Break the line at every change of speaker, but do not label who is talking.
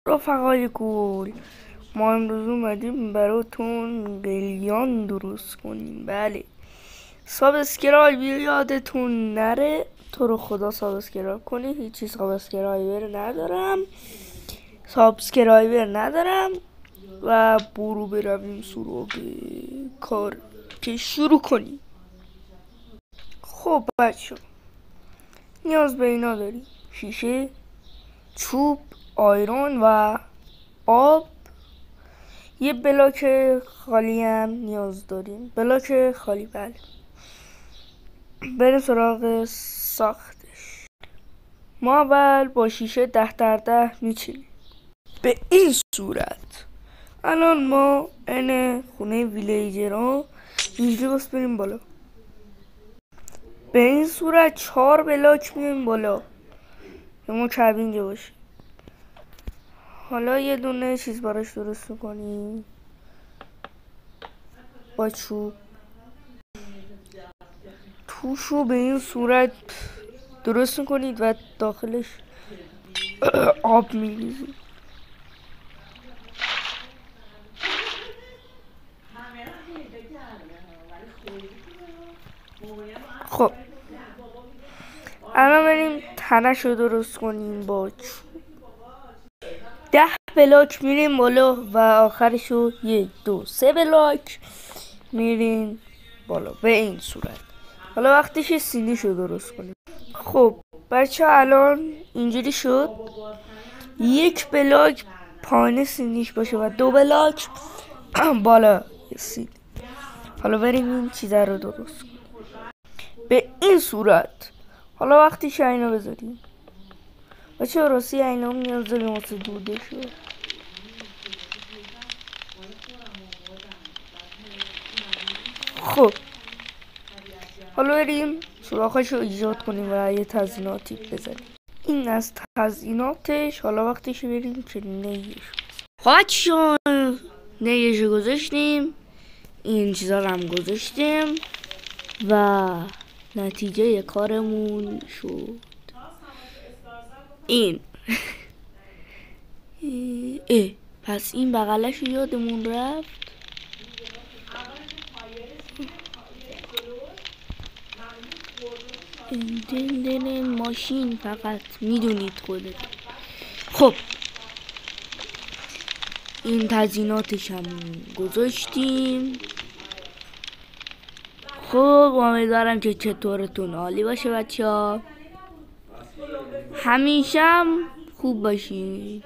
رفقای گل، ما امروز اومدیم براتون قلیان درست کنیم. بله، سابسکرایب یادتون نره. تو رو خدا سابسکرایب کنید. هیچی سابسکرایبر ندارم و برو برویم سراغ کار که شروع کنیم. خب بچه، نیاز به اینا داریم: شیشه، چوب، آیرون و آب. یه بلاک خالی هم نیاز داریم. بلاک خالی، بله. بریم سراغ ساختش. ما اول با شیشه 10x10 میچینیم به این صورت. الان ما این خونه ویلیجرها اینجوری بس بریم بالا. به این صورت 4 بلاک میایم بالا که ما کعبه اینجا باشه. حالا یه دونه چیز براش درست میکنیم با چوب. توشو به این صورت درست میکنید و داخلش آب میریزید. خب الان بریم تنش رو درست کنیم با چوب. 10 بلاک میریم بالا و آخرشو 1 2 3 بلاک میریم بالا به این صورت. حالا وقتش سینیشو درست کنیم. خب بچه الان اینجوری شد. 1 بلاک پایین سینیش باشه و 2 بلاک بالا سینی. حالا بریم این چیزا رو درست کنیم به این صورت. حالا وقتش اینا بذاریم. بچه راستی اینا نیاز داریم واسه دوده شد. خب حالا بریم سوراخش رو ایجاد کنیم و یه تزییناتی بزنیم. این از تزییناتش. حالا وقتش بریم که خواهدشون نیش گذاشتیم. این چیزا رو هم گذاشتیم و نتیجه کارمون شد این. پس این بغلش یادمون رفت. این ماشین فقط میدونید خودت. خب این تزییناتش هم گذاشتیم. خب امیدوارم که چطورتون عالی باشه بچه ها. همیشه هم خوب باشین.